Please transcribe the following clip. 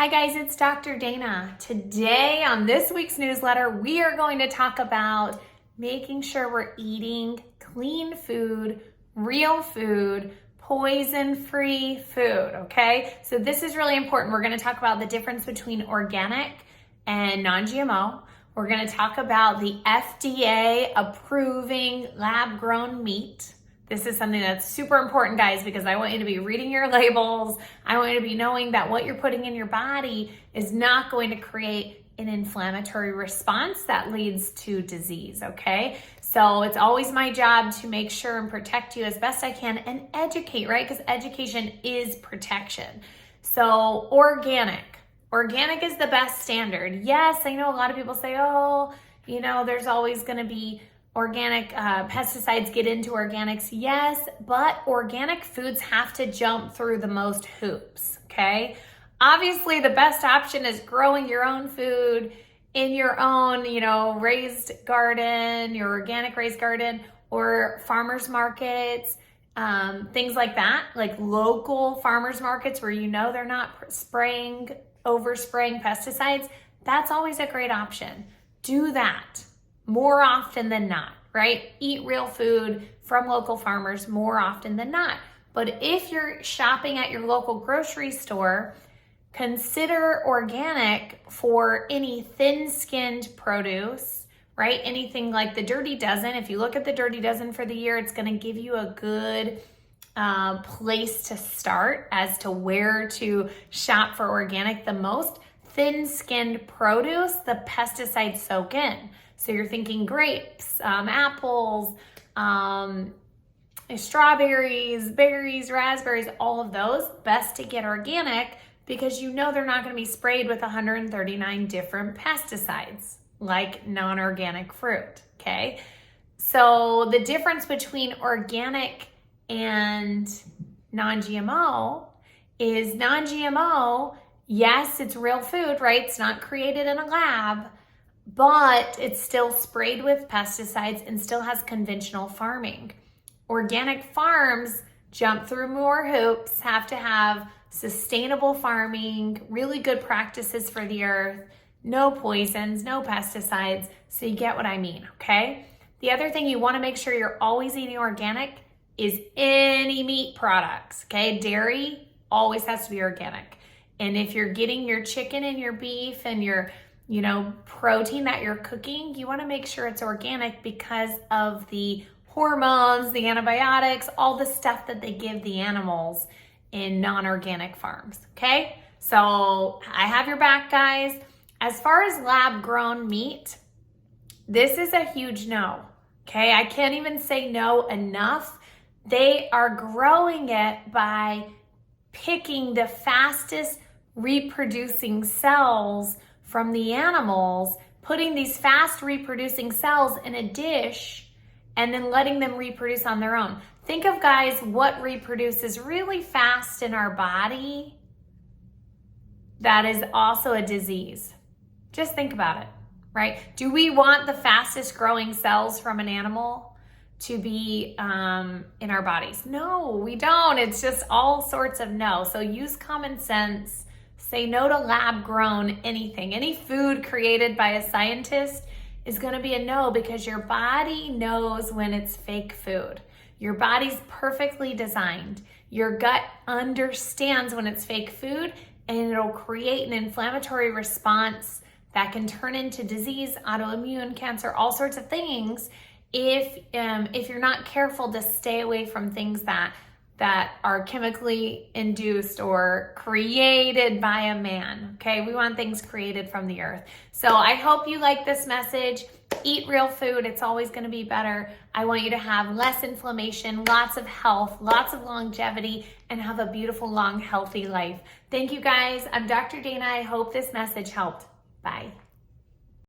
Hi guys, it's Dr. Dana. Today on this week's newsletter, we are going to talk about making sure we're eating clean food, real food, poison-free food, okay? So this is really important. We're going to talk about the difference between organic and non-GMO. We're going to talk about the FDA approving lab-grown meat. This is something that's super important, guys, because I want you to be reading your labels. I want you to be knowing that what you're putting in your body is not going to create an inflammatory response that leads to disease, okay? So it's always my job to make sure and protect you as best I can and educate, right? Because education is protection. So organic is the best standard. Yes, I know a lot of people say, oh, there's always going to be organic pesticides get into organics. Yes, but organic foods have to jump through the most hoops, okay? Obviously, the best option is growing your own food in your own, raised garden, your organic raised garden, or farmers markets, things like that, like local farmers markets where they're not overspraying pesticides. That's always a great option. Do that more often than not, right? Eat real food from local farmers more often than not. But if you're shopping at your local grocery store, consider organic for any thin-skinned produce, right? Anything like the Dirty Dozen. If you look at the Dirty Dozen for the year, it's going to give you a good place to start as to where to shop for organic the most. Thin-skinned produce, the pesticides soak in. So you're thinking grapes, apples, strawberries, berries, raspberries, all of those. Best to get organic because they're not going to be sprayed with 139 different pesticides like non-organic fruit, okay? So the difference between organic and non-GMO is non-GMO, yes, it's real food, right? It's not created in a lab, but it's still sprayed with pesticides and still has conventional farming. Organic farms jump through more hoops, have to have sustainable farming, really good practices for the earth, no poisons, no pesticides, so you get what I mean, okay? The other thing you want to make sure you're always eating organic is any meat products, okay? Dairy always has to be organic. And if you're getting your chicken and your beef and your protein that you're cooking, you want to make sure it's organic because of the hormones, the antibiotics, all the stuff that they give the animals in non-organic farms, okay? So I have your back, guys. As far as lab-grown meat, this is a huge no, okay? I can't even say no enough. They are growing it by picking the fastest reproducing cells from the animals, putting these fast reproducing cells in a dish and then letting them reproduce on their own. Think of, guys, what reproduces really fast in our body that is also a disease. Just think about it, right? Do we want the fastest growing cells from an animal to be in our bodies? No, we don't. It's just all sorts of no. So use common sense. Say no to lab-grown anything. Any food created by a scientist is going to be a no because your body knows when it's fake food. Your body's perfectly designed. Your gut understands when it's fake food, and it'll create an inflammatory response that can turn into disease, autoimmune, cancer, all sorts of things if you're not careful to stay away from things that are chemically induced or created by a man, okay? We want things created from the earth. So I hope you like this message. Eat real food. It's always going to be better. I want you to have less inflammation, lots of health, lots of longevity, and have a beautiful, long, healthy life. Thank you, guys. I'm Dr. Dana. I hope this message helped. Bye.